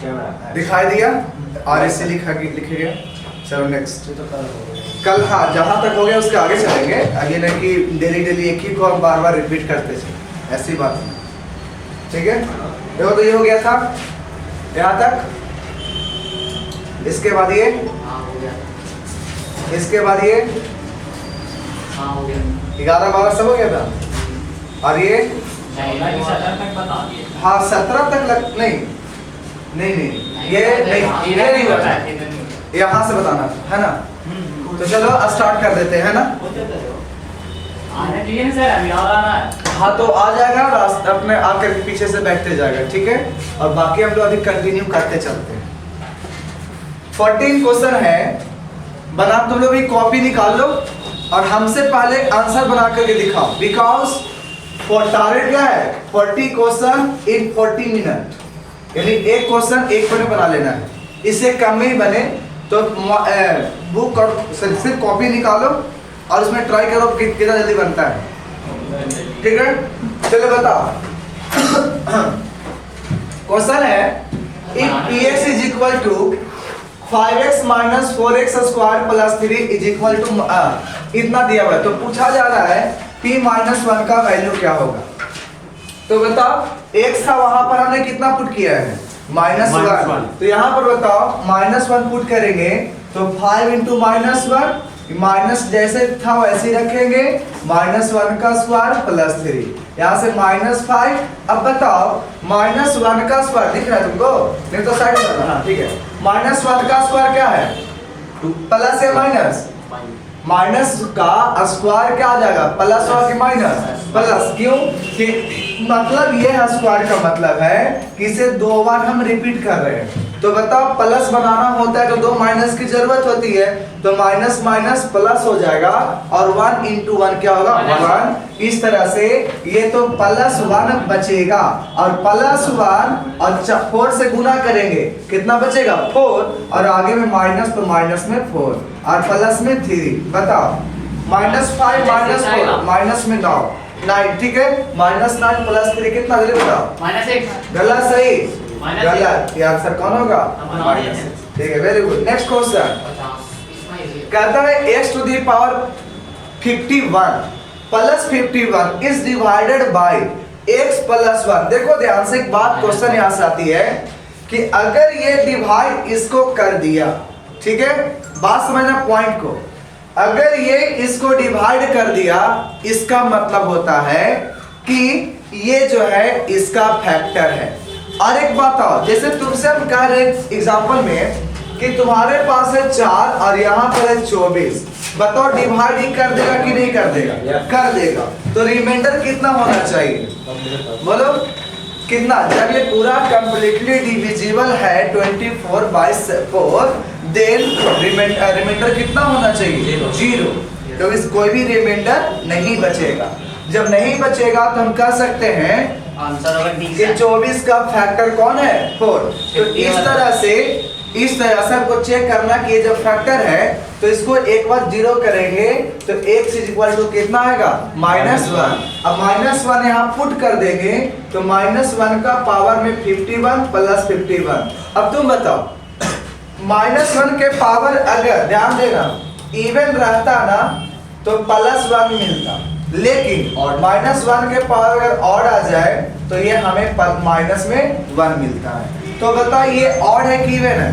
दिखाई दिया, RSC लिखा लिखेगा। चलो नेक्स्ट, कल हाँ जहाँ तक हो गया उसके आगे चलेंगे। ये नहीं कि डेली डेली एक ही को हम बार बार रिपीट करते चले, ऐसी बात नहीं, ठीक है। देखो तो ये हो गया था यहाँ तक, इसके बाद ये, इसके बाद ये 11 12 सब हो गया था, और ये हाँ 17 तक नहीं नहीं नहीं ये नहीं होता, यहाँ से बताना है ना। तो चलो स्टार्ट कर देते हैं ना। हाँ तो आ जाएगा, रास्ते अपने आकर के पीछे से बैठते जाएगा, ठीक है। और बाकी हम लोग अभी कंटिन्यू करते चलते हैं। 14 क्वेश्चन है, बना तुम लोग भी कॉपी निकाल लो और हमसे पहले आंसर बना करके दिखाओ, बिकॉज टारगेट क्या है 40 क्वेश्चन इन 40 मिनट, यानी एक क्वेश्चन एक मिनट बना लेना है। इससे कम में ही बने तो बुक और सिर्फ कॉपी निकालो और उसमें ट्राई करो कितना जल्दी बनता है, ठीक है। चलो बताओ, क्वेश्चन है if px is equal to 5x minus 4x square plus 3 is equal to इतना दिया हुआ है, तो पूछा जा रहा है p माइनस 1 का वैल्यू क्या होगा। तो बताओ x था, वहां पर हमने कितना पुट किया है -1, तो यहाँ पर बताओ -1 पुट करेंगे तो 5 इंटू -1, माइनस जैसे था वैसे ही रखेंगे, -1 का स्क्वायर प्लस 3, यहाँ से -5। अब बताओ -1 का स्क्वायर दिख रहा है तुमको, नहीं तो साइड में, हाँ ठीक है। -1 का स्क्वायर क्या है, प्लस या माइनस, माइनस का स्क्वायर क्या आ जाएगा, प्लस और कि माइनस, प्लस। क्यों कि मतलब ये है स्क्वायर का मतलब है कि इसे 2 बार हम रिपीट कर रहे हैं। तो बताओ प्लस बनाना होता है तो 2 माइनस की जरूरत होती है, तो माइनस माइनस प्लस हो जाएगा और 1 इंटू 1 क्या होगा 1। इस तरह से ये तो +1 बचेगा और +1 और 4 से गुना करेंगे कितना बचेगा 4, और आगे में माइनस तो माइनस में 4 और प्लस में 3। बताओ -5 -4 माइनस में 9, ठीक है। -9 प्लस 3 कितना जल्दी बताओ, -1। गलत, सही गलत, ये आंसर कौन होगा, ठीक है, वेरी गुड। नेक्स्ट क्वेश्चन कहता है x to the power 51 plus 51 is divided by x plus 1। देखो ध्यान से एक बात क्वेश्चन यहाँ से आती है कि अगर ये डिवाइड इसको कर दिया, ठीक है, बात समझना पॉइंट को, अगर ये इसको डिवाइड कर दिया इसका मतलब होता है कि ये जो है इसका फैक्टर है। और एक बात और, जैसे तुमसे हम कह रहे एग्जांपल में कि तुम्हारे पास है 4 और यहाँ पर है 24, बताओ डिवाइड ही कर देगा कि नहीं कर देगा, कर देगा। तो रिमाइंडर कितना होना चाहिए, बोलो कितना, जब ये पूरा कंप्लीटली डिविजिबल है 24/4, देन रिमाइंडर कितना होना चाहिए 0। तो इस कोई भी रिमाइंडर नहीं बचेगा। जब नहीं बचेगा तो हम कह सकते हैं आंसर होगा D कि 24 का फैक्टर कौन है 4। तो इस तरह से हमको चेक करना कि ये जब फैक्टर है तो इसको एक बार 0 करेंगे तो x इज इक्वल टू कितना आएगा -1। अब -1 यहाँ पुट कर देंगे तो -1 का पावर में 51 प्लस 51। अब तुम बताओ -1 के पावर अगर ध्यान देना इवन रहता ना तो +1 मिलता, लेकिन -1 के पावर अगर ऑड आ जाए तो ये हमें माइनस में 1 मिलता है। तो बताओ ये ऑड है कि इवन है,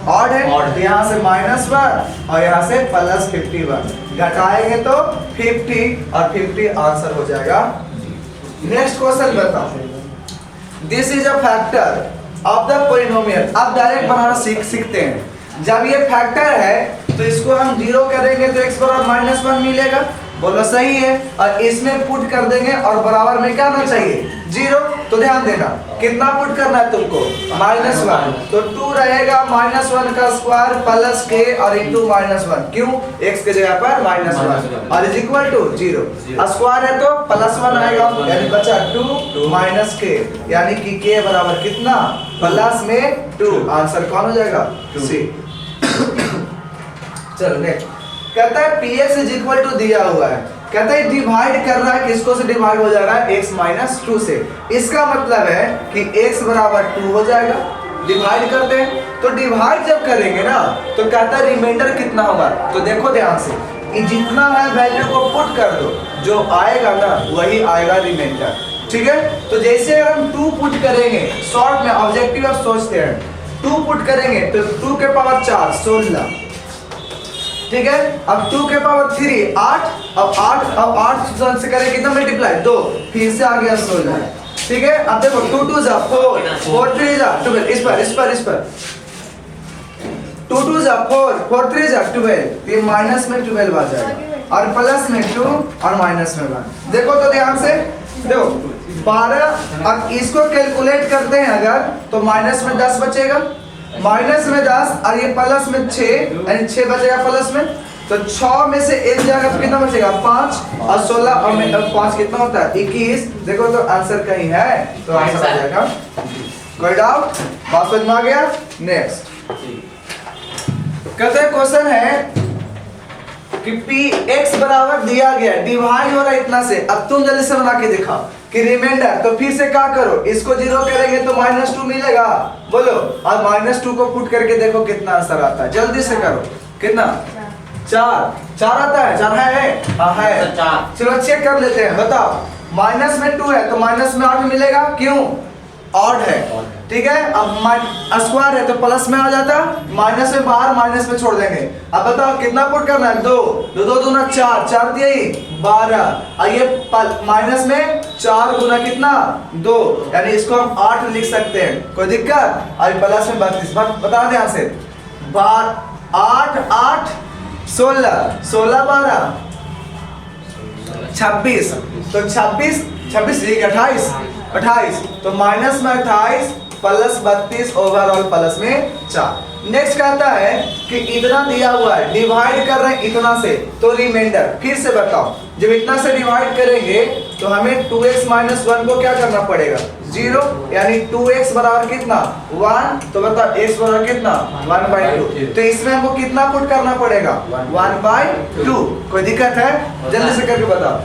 ऑड है, तो यहाँ से -1 और यहाँ से +51 घटाएंगे तो 50 और 50 आंसर हो जाएगा। नेक्स्ट क्वेश्चन बताओ, this is a factor of the polynomial. अब डायरेक्ट बनाना सीखते हैं। जब ये फैक्टर है तो इसको हम 0 करेंगे तो x बराबर -1 मिलेगा, बोलो सही है। और इसमें पुट कर देंगे और बराबर में क्या आना चाहिए 0। तो ध्यान देना कितना पुट करना है तुमको -1, तो 2 रहेगा -1 का स्क्वायर प्लस k और इंटू -1, क्यों x के जगह पर -1 और इज इक्वल टू 0। स्क्वायर है तो +1 आएगा, यानी बचा 2 माइनस k, यानी कि k बराबर कितना प्लस में 2। आंसर कौन हो जाएगा C। चलो नेक्स्ट कहता है px इज इक्वल टू दिया हुआ है, कहता है डिवाइड कर रहा है, किसको से डिवाइड हो जाएगा x - 2 से। इसका मतलब है कि x बराबर 2 हो जाएगा, डिवाइड करते हैं। तो डिवाइड जब करेंगे ना तो कहता है रिमाइंडर कितना होगा। तो देखो ध्यान से, ये जितना है वैल्यू को पुट कर दो, जो आएगा ना वही आएगा रिमाइंडर। ठीक है, तो जैसे अगर हम 2 पुट करेंगे, शॉर्ट में ऑब्जेक्टिव आप सोचते हैं, 2 पुट करेंगे तो 2 के पावर 4 16, ठीक है। अब 2 के पावर 3 8, अब 8 से करें कितना मल्टीप्लाई 2, फिर से आ गया 16, ठीक है। अब देखो 2 2 जा 4, 4 3 जा 12, इस पर 2 2 जा 4, 4 3 जा 12, ये माइनस में 12 आ जाएगा और प्लस में 2 और माइनस में 1। देखो तो ध्यान से देखो 12, अब इसको कैलकुलेट करते हैं अगर तो माइनस में 10 बचेगा, माइनस में 10 और ये प्लस में 6, यानी 6 बचेगा प्लस में। तो 6 में से 1 जाएगा तो कितना बचेगा 5 और 16 और 5 कितना होता है 21। देखो तो आंसर कहीं है तो आंसर आ जाएगा। कोई डाउट? बात समझ में आ गया? नेक्स्ट कहते हैं क्वेश्चन है कि px बराबर दिया गया, डिवाइड हो रहा है इतना से। अब तुम जल्दी से बना के दिखाओ कि रिमाइंडर, तो फिर से क्या करो, इसको 0 करेंगे तो -2 मिलेगा, बोलो। और -2 को पुट करके देखो कितना आंसर आता है, जल्दी से करो। कितना? 4 आता है, 4 है? हाँ है। चलो चेक कर लेते हैं, बताओ। माइनस में 2 है तो माइनस में 8 मिलेगा, क्यों? ऑड है, ठीक है। अब स्क्वायर है तो प्लस में आ जाता, माइनस में बाहर माइनस में छोड़ देंगे। अब बताओ कितना पुट करना है, 2 2 दूना 4, 4 दिए 12, और ये माइनस में 4 गुना कितना 2, यानी इसको हम 8 लिख सकते हैं, कोई दिक्कत? और प्लस में 32, बता दें यहाँ से 8 8 16 16 12 26, तो 26 28, तो माइनस में 28 प्लस 32 ओवरऑल प्लस में 4। नेक्स्ट कहता है कि इतना दिया हुआ है, डिवाइड कर रहे हैं इतना से, तो रिमाइंडर फिर से बताओ। जब इतना से डिवाइड करेंगे तो हमें 2x - 1 को क्या करना पड़ेगा 0, यानी 2x बराबर कितना 1, तो बताओ x बराबर कितना 1/2। तो इसमें हमको कितना पुट करना पड़ेगा 1/2। कोई दिक्कत है? जल्दी से करके बताओ।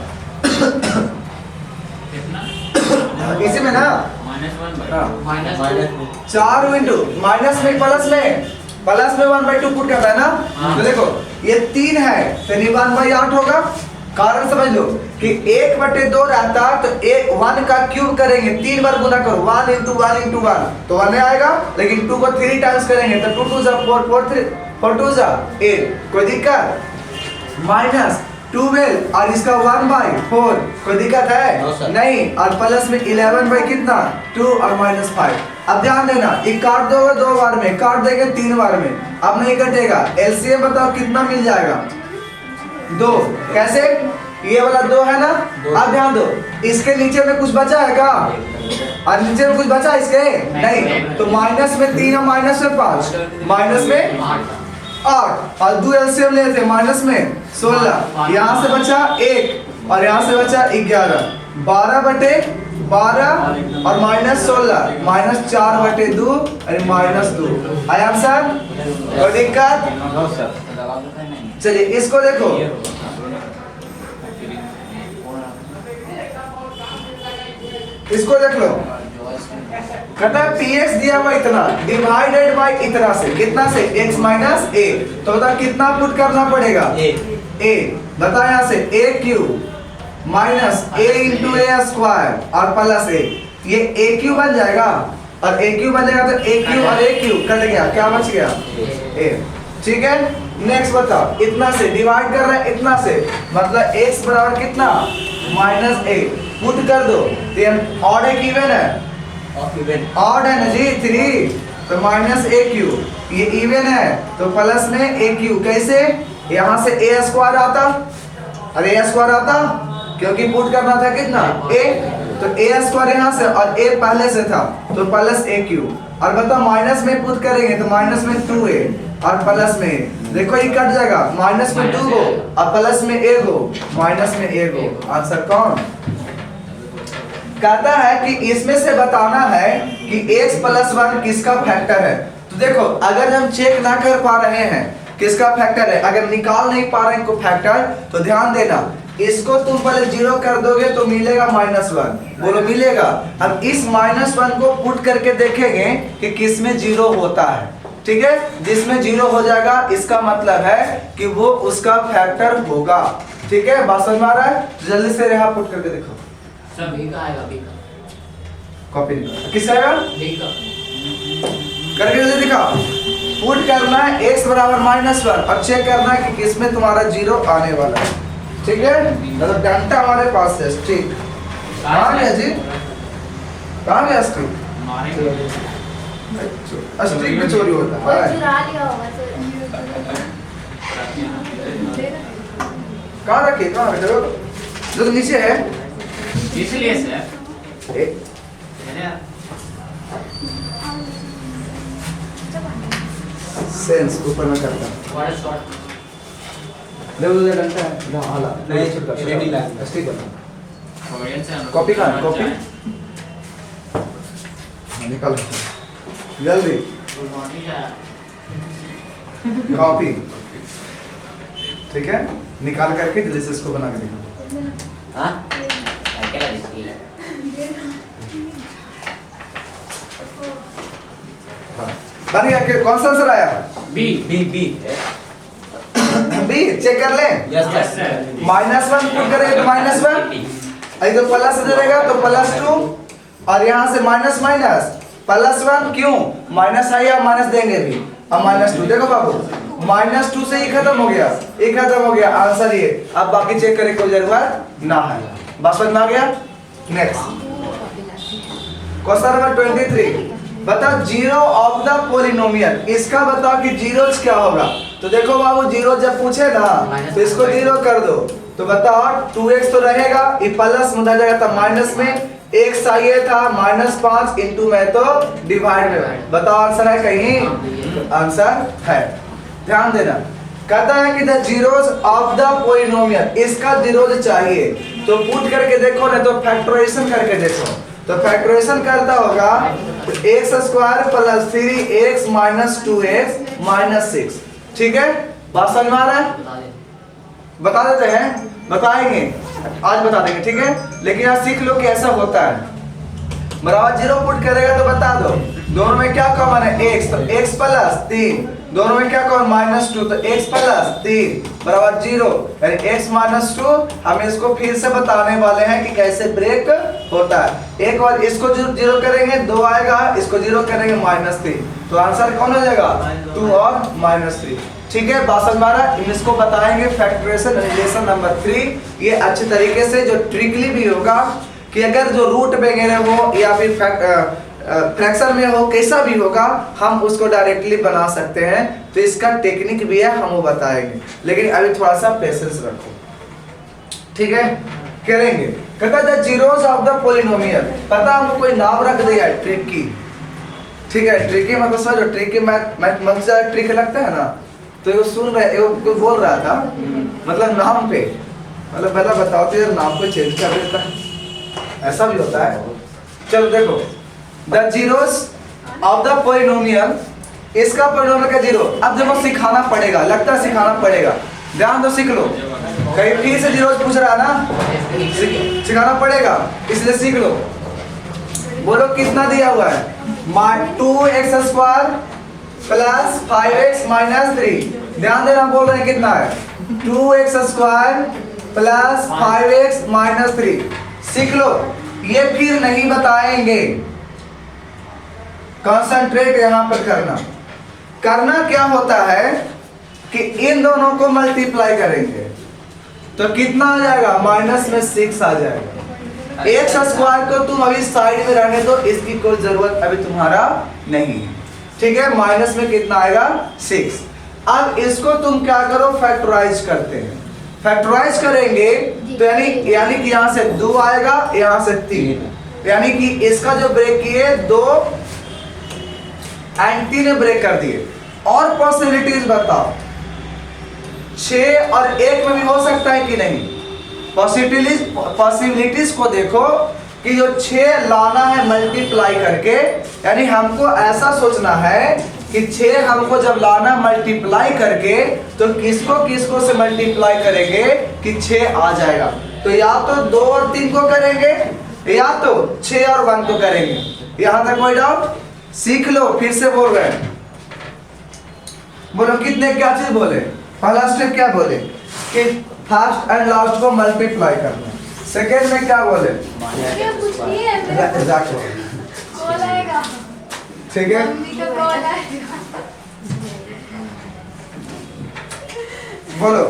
इसी में ना -1/4 इंटू माइनस में प्लस में 1/2 पुट करता है ना। तो देखो ये 3 है तो 1/8 होगा। कारण समझ लो कि 1/2 रहता तो 1 का क्यूब करेंगे, 3 बार गुना करो, 1 × 1 × 1 तो 1 आएगा। लेकिन 2 को 3 टाइम्स करेंगे तो 2 2 जा 4 4 2 जा 8। कोई दिक्कत? -12 और इसका 1/4, कोई दिक्कत है? नहीं। और प्लस में 11 कितना 2 और -5। अब ध्यान देना, ये काट दोगे 2 बार में, काट देंगे 3 बार में, अब नहीं कटेगा। एलसीएम बताओ कितना मिल जाएगा 2। कैसे? ये वाला 2 है ना। अब ध्यान दो, इसके नीचे में कुछ बचा है क्या? और नीचे में कुछ बचा इसके? नहीं। तो माइनस में 3 और माइनस में 5, माइनस में 8 और 2 एलसीएम लेते माइनस में 16, यहाँ से बचा 1 और यहाँ से बचा 11, 12/12 और -16, -4/2 और -2। आया आंसर? कोई दिक्कत? चलिए इसको देखो, इसको देख लो। कहता है px दिया हुआ इतना डिवाइडेड बाय इतना से, कितना से x - a। तो बता कितना पुट करना पड़ेगा a। बता यहाँ से a³ माइनस a × a² और प्लस a, ये a³ बन जाएगा। और a³ बन जाएगा तो a³ और a³ कट गया, क्या बच गया a। ठीक है। नेक्स्ट बताओ, इतना से डिवाइड कर रहे हैं इतना से, मतलब x बराबर कितना -a पुट कर दो। तो ऑड है कि इवन है? ऑड है ना जी 3, तो -a³। ये इवन है तो प्लस में a³। कैसे? यहाँ से a² आता, अरे a² आता क्योंकि पुट करना था कितना a, तो a² यहाँ से और a पहले से था तो प्लस a³। और बताओ माइनस में पुट करेंगे तो माइनस में 2a और प्लस में, देखो ये कट जाएगा, माइनस में 2 गो और प्लस में a गो, माइनस में a गो। आंसर कौन? कहता है कि इसमें से बताना है कि x + 1 किसका फैक्टर है। तो देखो अगर हम चेक ना कर पा रहे हैं किसका फैक्टर है, अगर निकाल नहीं पा रहे हैं को फैक्टर, तो ध्यान देना इसको तुम पहले जीरो कर दोगे तो मिलेगा -1, बोलो मिलेगा। अब इस -1 को पुट करके देखेंगे कि किस में जीरो होता है, ठीक है। जिसमें जीरो हो जाएगा इसका मतलब है कि वो उसका फैक्टर होगा, ठीक है। बात समझ में आ रहा है? जल्दी से यहाँ पुट करके देखो। सब भी का आएगा, भी का कॉपी किसका आएगा? भी का करके जल्दी दिखाओ। पुट करना है x बराबर -1 और चेक करना है कि किसमें तुम्हारा जीरो आने वाला है, ठीक है। मतलब डाटा हमारे पास है, ठीक। कहाँ गया जी? कहाँ गया स्ट्रिक? स्ट्रिक भी चोरी होता है। चुरा लिया होगा तो कहाँ रखे? कहाँ रखे? जो नीचे है इसलिए सर सेंस ऊपर में करता बड़ा शॉट ले उधर डंडा है ना आला नहीं छुटका रेडी ला स्टिक बना ऑडियंस से कॉपी कहाँ? कॉपी निकाल जल्दी कॉपी, ठीक है। निकाल करके जल्दी से इसको बना के दिखाओ। हां अकेला दिखी बन गया कि कौन सा आंसर आया? B B B B check कर ले। यस सर -1 पुट करेंगे तो -1, इधर प्लस रहेगा तो +2 और यहाँ से माइनस माइनस +1 क्यों? माइनस है या माइनस देंगे भी। अब -2 देखो बाबू, -2 से ही खत्म हो गया, ये खत्म हो गया आंसर ये। अब बाकी चेक करने की कोई जरूरत ना है। बस समझ में आ गया? नेक्स्ट क्वेश्चन नंबर 23 बताओ जीरो ऑफ द पॉलिनोमियल। इसका बताओ कि जीरोज क्या होगा। तो देखो बाबू जीरो जब पूछे ना तो इसको जीरो कर दो तो बताओ 2x तो रहेगा, ये प्लस में जाएगा तो माइनस में, x चाहिए था -5 इंटू में तो डिवाइड में। बताओ आंसर है कहीं? आंसर है, ध्यान देना। कहता है कि the zeros of the polynomial, इसका जीरोज चाहिए तो पुट करके देखो ना तो फैक्टराइजेशन करके देखो। तो फैक्टराइजेशन करता होगा x² + 3x - 2x - 6, ठीक है। बात समझ में आ रहा है? बता देते हैं, बताएंगे आज बता देंगे, ठीक है। लेकिन यहाँ सीख लो कि ऐसा होता है। बराबर जीरो पुट करेगा तो बता दो दोनों में क्या कॉमन है? x, तो x + 3, दोनों में क्या कॉमन? -2, तो x + 3 बराबर 0, यानी x - 2। हम इसको फिर से बताने वाले हैं कि कैसे ब्रेक होता है। एक बार इसको जीरो करेंगे 2 आएगा, इसको जीरो करेंगे -3, तो आंसर कौन हो जाएगा? 2 और -3, ठीक है। बात समझ में आ रहा है? इसको बताएंगे फैक्टराइजेशन रिलेशन नंबर 3। ये अच्छे तरीके से जो ट्रिकली भी होगा कि अगर जो रूट वगैरह हो या फिर फ्रैक्शन में हो, कैसा भी होगा हम उसको डायरेक्टली बना सकते हैं। तो इसका टेक्निक भी है, हम वो बताएंगे। लेकिन अभी थोड़ा सा पेशेंस रखो, ठीक है। करेंगे कहता है जीरोज ऑफ द पॉलिनोमियल। पता हमको कोई नाम रख दिया है ट्रिकी, ठीक है। ट्रिकी मतलब समझो, ट्रिकी मैथ से ट्रिक लगता है ना, तो ये सुन रहे वो बोल रहा था मतलब नाम पे, मतलब पहला बताओ तो यार नाम को चेंज कर देता है, ऐसा भी होता है। चलो देखो the zeros of the polynomial, इसका पॉलिनोमियल का जीरो। अब देखो सिखाना पड़ेगा, लगता है सिखाना पड़ेगा, ध्यान दो, सीख लो। कहीं फिर से जीरोस पूछ रहा है ना, सिखाना पड़ेगा, इसलिए सीख लो। बोलो कितना दिया हुआ है? 2x² + 5x - 3। ध्यान देना, बोल रहे हैं कितना है? 2x² + 5x - 3। सीख लो, ये फिर नहीं बताएंगे, कंसंट्रेट यहां पर करना क्या होता है कि इन दोनों को मल्टीप्लाई करेंगे तो कितना आ जाएगा? -6 आ जाएगा। x² को तुम अभी साइड में रहने दो, इसकी कोई जरूरत अभी तुम्हारा नहीं है, ठीक है। माइनस में कितना आएगा? 6। अब इसको तुम क्या करो? फैक्टराइज करते हैं। फैक्टराइज करेंगे तो यानी कि यहाँ से 2 आएगा, यहाँ से 3, यानी कि इसका जो ब्रेक किए 2 और 3 ने ब्रेक कर दिए। और पॉसिबिलिटीज बताओ, 6 और 1 में भी हो सकता है कि नहीं? पॉसिबिलिटीज को देखो कि जो 6 लाना है मल्टीप्लाई करके, यानी हमको ऐसा सोचना है कि 6 हमको जब लाना मल्टीप्लाई करके तो किसको किसको से मल्टीप्लाई करेंगे कि 6 आ जाएगा। तो या तो 2 और 3 को करेंगे या तो 6 और 1 को करेंगे। यहां तक कोई डाउट? सीख लो, फिर से बोल रहे हैं। बोलो कितने क्या चीज बोले? पहला स्टेप क्या बोले कि फर्स्ट एंड लास्ट को मल्टीप्लाई करना। सेकेंड में क्या बोले? कुछ नहीं है मेरे कॉल आएगा। ठीक है, मम्मी का कॉल आएगा। बोलो।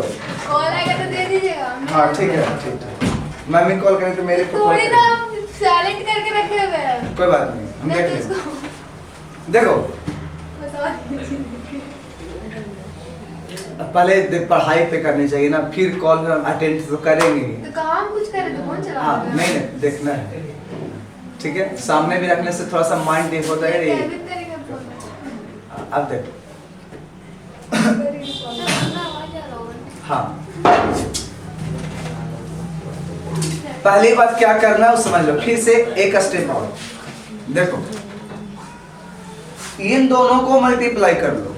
कॉल आएगा तो दे दीजिएगा। हाँ ठीक है, ठीक है। मम्मी कॉल करें तो मेरे को कॉल थोड़ी ना करें। साइलेंट करके रखे हुए हैं। कोई बात नहीं, हम मैं देख तो लेंगे। उसको देखो बता दीजिए। पहले पढ़ाई पे करनी चाहिए ना, फिर कॉल अटेंड तो करेंगे ही। तो काम कुछ करे तो कौन चला? हाँ नहीं नहीं, देखना है, ठीक है। सामने भी रखने से थोड़ा सा माइंड डिप होता है। कैबिन करेंगे फोन। अब देखो, आवाज आ रहा होगा। हाँ पहली बात क्या करना है वो समझ लो। फिर से एक स्टेप और देखो, इन दोनों को मल्टीप्लाई कर लो।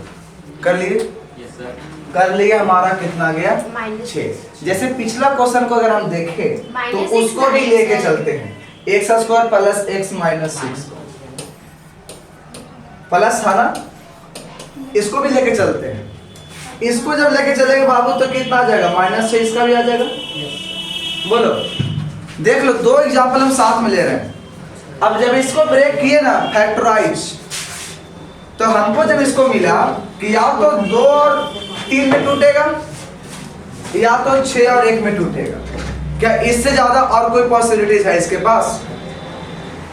कर लिए? Yes, sir. कर लिया। हमारा कितना गया? माइनस 6। जैसे पिछला क्वेश्चन को अगर हम देखें तो माइनस उसको भी x लेके माइनस चलते हैं। X square plus x minus 6 plus था ना, इसको भी लेके चलते हैं। इसको जब लेके चलेंगे बाबू तो कितना आ जाएगा? -6 इसका भी आ जाएगा। बोलो, देख लो, 2 एग्जाम्पल हम साथ में ले रहे हैं। अब जब इसको ब्रेक किए ना फैक्टराइज, तो हमको जब इसको मिला कि या तो 2 और 3 में टूटेगा या तो 6 और 1 में टूटेगा। क्या इससे ज्यादा और कोई पॉसिबिलिटीज है इसके पास?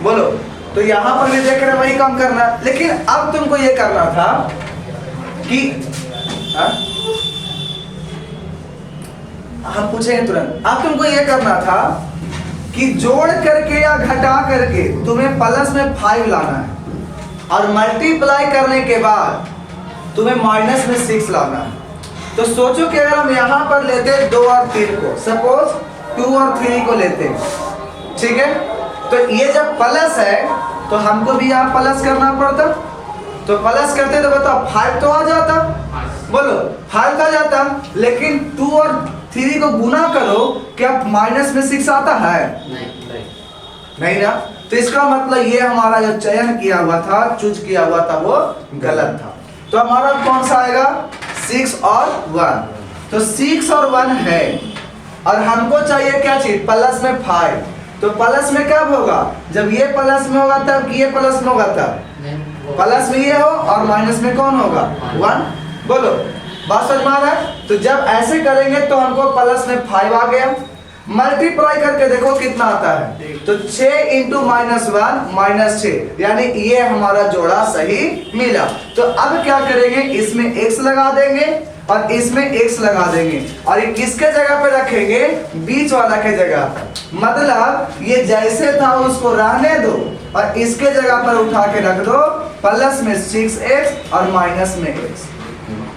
बोलो। तो यहां पर भी देख रहे हैं वही काम करना है, लेकिन अब तुमको ये करना था कि हम पूछेंगे तुरंत। अब तुमको ये करना था कि जोड़ करके या घटा करके तुम्हें प्लस में 5 लाना है और मल्टीप्लाई करने के बाद तुम्हें माइनस में 6 लाना है। तो सोचो कि अगर हम यहाँ पर लेते 2 और 3 को, सपोज 2 और 3 को लेते, ठीक है, तो ये जब प्लस है तो हमको भी यहाँ प्लस करना पड़ता। तो प्लस करते तो बताओ 5 तो आ जाता। बोलो 5 आ जाता, लेकिन 2 और 3 को गुना करो, क्या माइनस में 6 आता है? नहीं ना। तो इसका मतलब ये हमारा जो चयन किया हुआ था, चूज किया हुआ था, वो गलत था। तो हमारा कौन सा आएगा? 6 और 1। तो 6 और 1 है और हमको चाहिए क्या चीज? प्लस में 5। तो प्लस में कब होगा? जब ये प्लस में होगा तब, ये प्लस में होगा तब। प्लस में ये हो और माइनस में कौन होगा? 1। बोलो, बात समझ में आ रहा है? तो जब ऐसे करेंगे तो हमको प्लस में 5 आ गया। मल्टीप्लाई करके देखो कितना आता है। तो 6 इंटू -1 -6, यानी ये हमारा जोड़ा सही मिला। तो अब क्या करेंगे? इसमें x लगा देंगे और इसमें x लगा देंगे और ये किसके जगह पे रखेंगे? बीच वाला के जगह पर। मतलब ये जैसे था उसको रहने दो और इसके जगह पर उठा के रख दो प्लस में 6x और माइनस में x।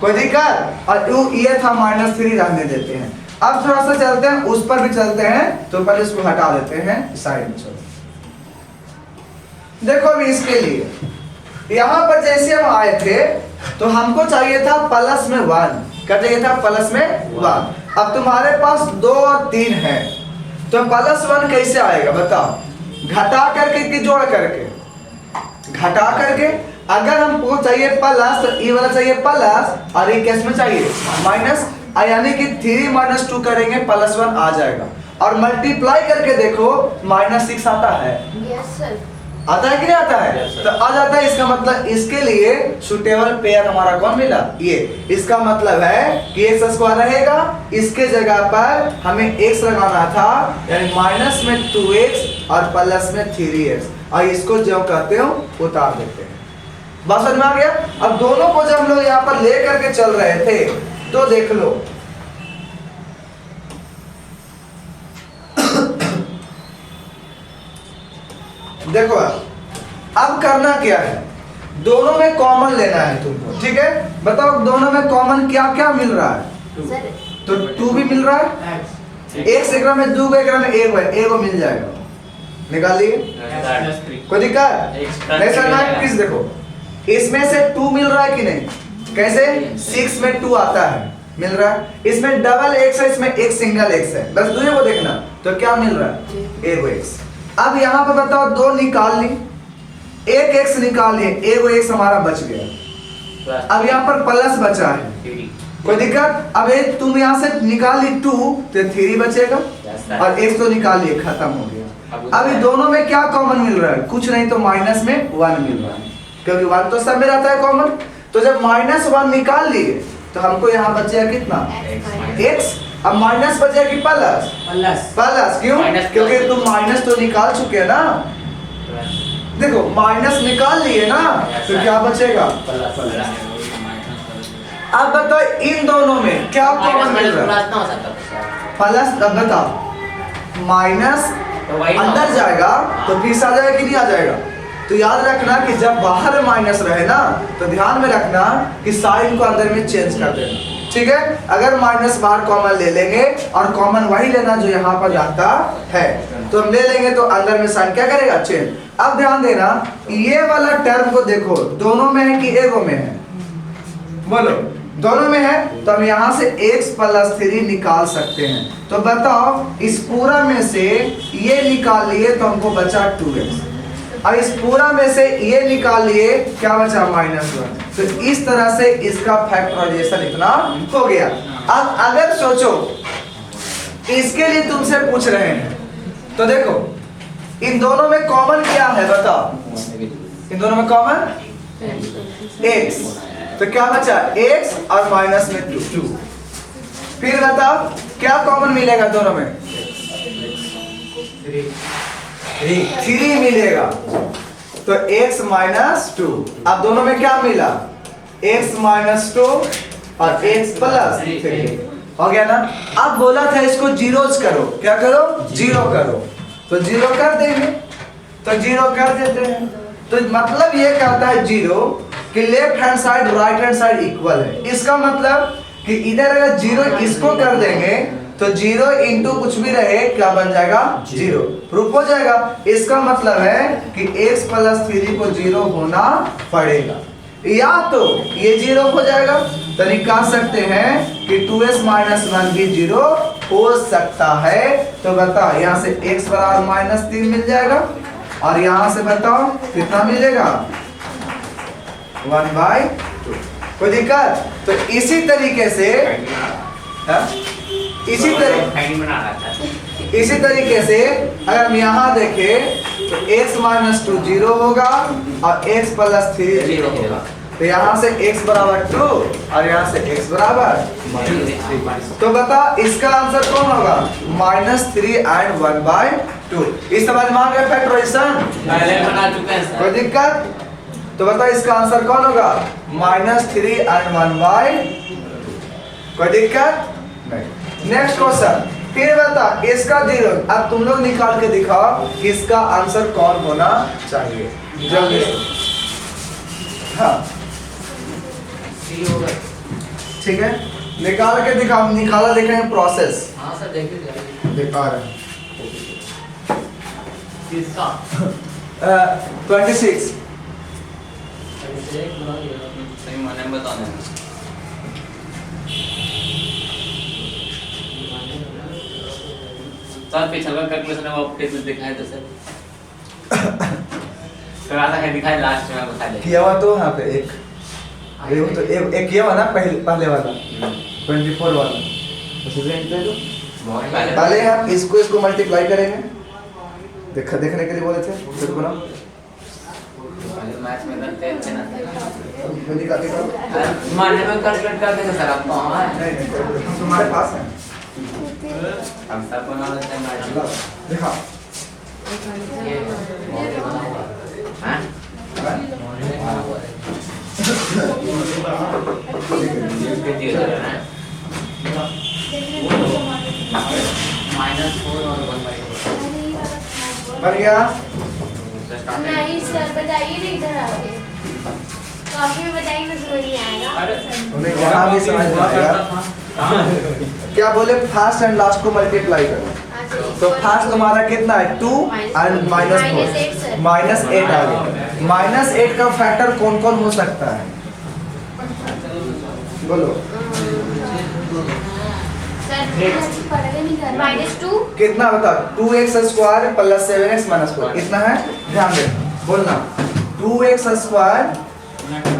कोई दिक्कत? और ये था -3 रहने देते हैं। अब थोड़ा सा चलते हैं, उस पर भी चलते हैं। तो पहले इसको हटा देते हैं साइड में। चलो देखो, अभी इसके लिए यहां पर जैसे हम आए थे तो हमको चाहिए था प्लस में 1। क्या चाहिए था? प्लस में 1। अब तुम्हारे पास 2 और 3 है, तो प्लस 1 कैसे आएगा बताओ? घटा करके कि जोड़ करके? घटा करके। अगर हमको चाहिए प्लस तो ये वाला चाहिए प्लस और ये किस में चाहिए? माइनस। यानी कि 3 - 2 करेंगे +1 आ जाएगा। और मल्टीप्लाई करके देखो -6 आता है। Yes sir. आता है कि नहीं आता है? Yes, sir. तो आ जाता है। इसका मतलब इसके लिए सुटेबल पेयर हमारा कौन मिला? ये। इसका मतलब है कि x स्क्वायर रहेगा, इसके जगह पर हमें x लगाना था, यानी माइनस में 2x और प्लस में 3x, और इसको जो कहते हो उतार देते हैं। बात समझ में आ गया? अब दोनों को जब हम लोग यहाँ पर ले करके चल रहे थे तो देख लो, देखो अब करना क्या है? दोनों में कॉमन लेना है तुमको, ठीक है? बताओ दोनों में कॉमन क्या क्या मिल रहा है? सर तो 2 भी मिल रहा है, एक से एकरा में 2 को एकरा में 1 है, 1 मिल जाएगा। निकालिए, कोई दिक्कत नहीं सर? ना किस देखो, इसमें से 2 मिल रहा है कि नहीं? कैसे? 6 में 2 आता है, मिल रहा है। इसमें डबल x है, इसमें एक सिंगल x है, बस दोनों को देखना। तो क्या मिल रहा है? एगो x। अब यहाँ पे बताओ, 2 निकाल ली, एक x निकाल लिए, एगो x हमारा बच गया। अब यहाँ पर प्लस बचा है, कोई दिक्कत? अब ये तुम यहाँ से निकाल ली 2 तो 3 बचेगा, और x तो निकाल लिए, खत्म हो गया। अब ये दोनों में क्या कॉमन मिल रहा है? कुछ नहीं तो माइनस में 1 मिल रहा है, क्योंकि 1 तो सब में रहता है कॉमन। तो जब -1 निकाल लिए तो हमको यहाँ बचेगा कितना? x। अब माइनस बचेगा कि प्लस? प्लस। क्यों? क्योंकि तुम माइनस तो निकाल चुके हैं ना। देखो माइनस निकाल लिए ना, तो क्या बचेगा? अब बताओ इन दोनों में क्या कॉमन मिल रहा है? प्लस। अब बताओ, माइनस अंदर जाएगा तो पीस आ जाएगा कि नहीं आ जाएगा? तो याद रखना कि जब बाहर माइनस रहे ना, तो ध्यान में रखना कि साइन को अंदर में चेंज कर देना, ठीक है? अगर माइनस बाहर कॉमन ले लेंगे, और कॉमन वही लेना जो यहाँ पर जाता है, तो हम ले लेंगे तो अंदर में साइन क्या करेगा? चेंज। अब ध्यान देना, ये वाला टर्म को देखो, दोनों में है कि एगो में है? बोलो, दोनों में है, तो हम यहाँ से x + 3 निकाल सकते हैं। तो बताओ, इस पूरा में से ये निकाल लिए तो हमको बचा 2x, और इस पूरा में से ये निकाल लिए, क्या बचा? -1। तो इस तरह से इसका फैक्टराइजेशन इतना हो गया। अब अगर सोचो, इसके लिए तुमसे पूछ रहे हैं, तो देखो इन दोनों में कॉमन क्या है? बताओ, इन दोनों में कॉमन x, तो क्या बचा? x और माइनस में 2। फिर बताओ क्या कॉमन मिलेगा दोनों में? 3 मिलेगा, तो x - 2। अब दोनों में क्या मिला? x - 2 और x + 3 हो गया ना। अब बोला था इसको जीरोज करो, क्या करो? 0 करो, तो 0 कर देंगे, तो 0 कर देते हैं। तो मतलब ये कहता है 0 कि left hand side right hand side equal है। इसका मतलब कि इधर अगर 0 इसको कर देंगे तो 0 इंटू कुछ भी रहे क्या बन जाएगा? 0, प्रूफ हो जाएगा। इसका मतलब है कि x + 3 को 0 होना पड़ेगा, या तो ये 0 हो जाएगा, तो निकाल सकते हैं कि 2s - 1 भी 0 हो सकता है। तो बताओ, यहाँ से x बराबर -3 मिल जाएगा, और यहाँ से बताओ कितना मिलेगा? 1/2। कोई दिक्कत? तो इसी तरीके से इसी तरीके से अगर हम यहाँ देखें तो x - 2 0 होगा और x + 3 0 होगा। तो यहाँ से x बराबर 2 और यहाँ से x बराबर -3। तो बता इसका आंसर कौन होगा? -3 and 1/2। इस समझ में आ गया फैक्टराइजेशन? कोई दिक्कत? तो बता इसका आंसर कौन होगा? -3 and 1/2। कोई दिक्कत नहीं। नेक्स्ट क्वेश्चन, फिर बता इसका 0। अब तुम लोग निकाल के दिखाओ कि इसका आंसर कौन होना चाहिए, जल्दी। हाँ ठीक है, निकाल के दिखाओ। निकाला देखेंगे प्रोसेस। हाँ सर, देखिए दिखा रहे हैं। किसका? 26। सही माने बता देना। सर पिछला का कैलकुलेशन है वो पेज में दिखाए तो सर। थोड़ा सा है दिखाए, लास्ट में बता दे। किया हुआ तो यहाँ पे एक तो एक किया हुआ ना पहले वाला 24 वाला। पहले हम इसको मल्टीप्लाई करेंगे। देखने के लिए बोले थे खुद को ना मैथ में करते थे ना। दिखा माने में कैलकुलेट करते थे सर, आप तो हाँ नहीं हम तुम्हारे पास हैं। हम सब बना लेते हैं मैथ। दिखा ये बना हुआ हां ये दिया जा रहा है -4 और 1/4 बन गया। नहीं सर, बताइए ना, इधर आके कॉपी में बताइए ना, समझ नहीं आएगा। उन्हें यहाँ भी समझ में आएगा। क्या बोले? फर्स्ट एंड लास्ट को मल्टीप्लाई करो। तो फर्स्ट तुम्हारा कितना है? 2 एंड -4 -8 आ गया। -8 का फैक्टर कौन कौन हो सकता है? बोलो। -2 कितना बता? 2x square plus 7x minus 4 कितना है? ध्यान दे, बोलना। 2x square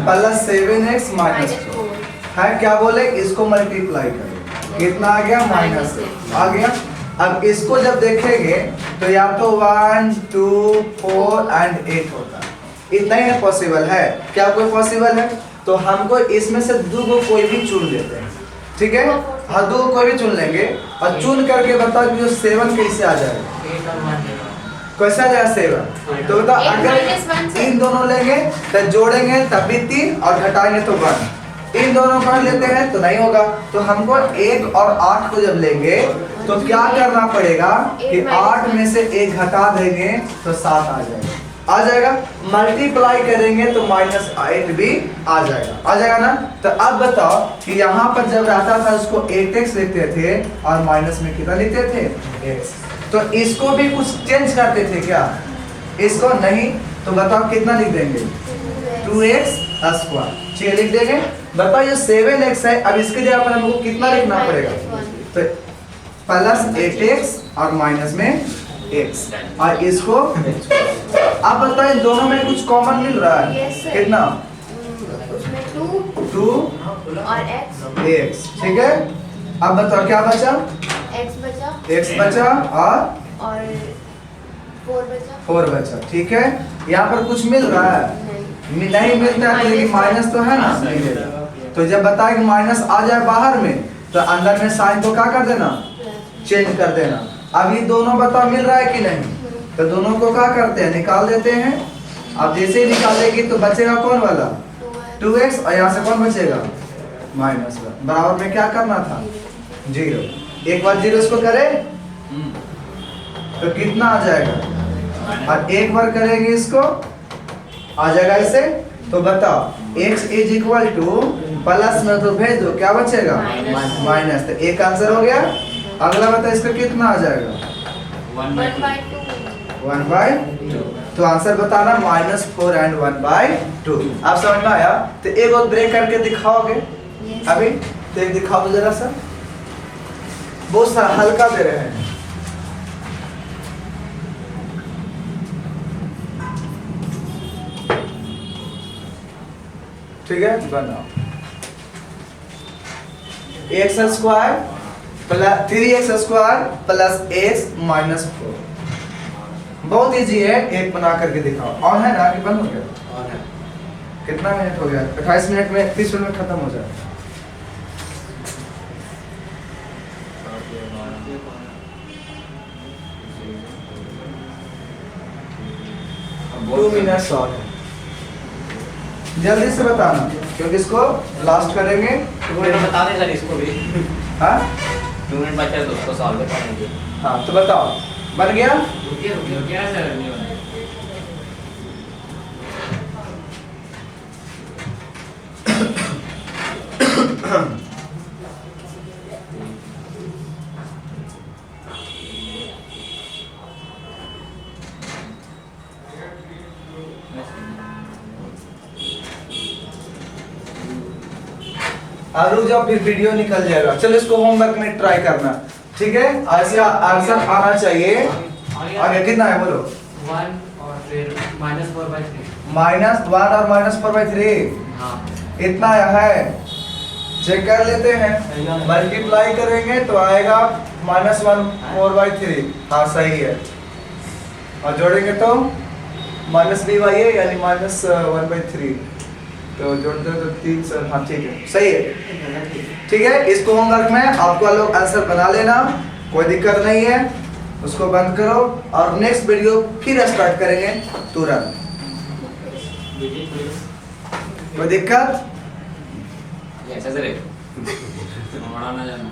plus 7x minus 4 है, क्या बोले? इसको मल्टीप्लाई करो, कितना आ गया? माइनस आ गया। अब इसको जब देखेंगे तो या तो 1 2 4 एंड 8 होता है, इतना ही पॉसिबल है। क्या कोई पॉसिबल है? तो हमको इसमें से दो को कोई भी चुन लेते हैं, ठीक है? हाँ, दो कोई भी चुन लेंगे और चुन करके बताओ कि जो 7 कैसे आ जाएगा? कैसे आ जाएगा 7? तो बताओ, 8 अगर minus 1 से। इन दोनों लेंगे तो जोड़ेंगे तब भी 3 और घटाएंगे तो 1। इन दोनों को लेते हैं तो नहीं होगा। तो हमको 1 और 8 को जब लेंगे तो क्या करना पड़ेगा कि 8 में से 1 घटा देंगे तो 7 आ जाएगा। आ जाएगा। मल्टीप्लाई करेंगे तो -8 भी आ जाएगा ना। तो अब बताओ कि यहाँ पर जब रहता था उसको 8x लिखते थे और माइनस में कितना लिखते थे? x। तो इसको भी कुछ चेंज करते थे क्या? इसको नहीं। तो बताओ कितना लिख देंगे? 2x square. चलिए लिख देंगे। बताओ ये 7x है, अब इसके जगह पर हमको कितना लिखना पड़ेगा? तो प्लस 8x और माइनस में x और इसको। अब बताओ इन दोनों में कुछ कॉमन मिल रहा है? Yes, sir. कितना? उसमें 2 और x, ठीक है। अब बताओ क्या बचा? x बचा x बचा और 4 बचा। 4 बचा, ठीक है। यहाँ पर कुछ मिल रहा है? नहीं मिलता है, लेकिन माइनस तो है ना। तो जब बताए कि माइनस आ जाए बाहर में तो अंदर में साइन को क्या कर देना? चेंज कर देना। अब ये दोनों बताओ मिल रहा है कि नहीं? तो दोनों को क्या करते हैं? निकाल देते हैं। अब जैसे ही निकालेगी तो बचेगा कौन वाला? 2x और यहाँ से कौन बचेगा? -1। बराबर में क्या करना था? 0। एक बार 0 इसको करें तो कितना आ जाएगा? और एक बार करेंगे इसको आ जाएगा ऐसे। तो बताओ x is equal two plus में तो भेज दो, क्या बचेगा? माइनस। तो एक आंसर हो गया। अगला बताओ इसका कितना आ जाएगा? 1/2। तो आंसर बताना -4 एंड 1/2। आप समझ में आया? तो एक और ब्रेक करके दिखाओगे अभी? तो एक दिखाओ तो जरा सा। बहुत सारा हल्का दे रहे हैं। ठीक है, बनाओ। x square plus 3x square plus x minus 4। बहुत इजी है, एक बना करके दिखाओ। ऑन है ना कि बंद हो गया? ऑन है। कितना मिनट हो गया? 28 मिनट में 30 मिनट में खत्म हो जाए। दो मिनट और है, जल्दी से बताना क्योंकि इसको लास्ट करेंगे। तो वो बता दें सर इसको भी। हाँ 2 मिनट बचा है तो उसको सॉल्व कर पाएंगे। हाँ, तो बताओ बन गया? रुकिए सर, नहीं बना। रुक जाओ, फिर वीडियो निकल जाएगा। चलो इसको होमवर्क में ट्राई करना, ठीक है? ऐसा आंसर आना चाहिए। आगे कितना है बोलो? 1 और फिर -4/3। -1 और -4/3 हाँ। इतना आया है। चेक कर लेते हैं। मल्टीप्लाई करेंगे तो आएगा -1 4/3। हाँ सही है। और जोड़ेंगे तो -b/a यानी -1/3। तो जोड़ते हो तो 3 से। हाँ ठीक है, सही है। ठीक है, इसको होमवर्क में आपको लोग आंसर बना लेना, कोई दिक्कत नहीं है। उसको बंद करो और नेक्स्ट वीडियो फिर स्टार्ट करेंगे तुरंत। कोई दिक्कत? ऐसा सर है। हमारा ना जाना।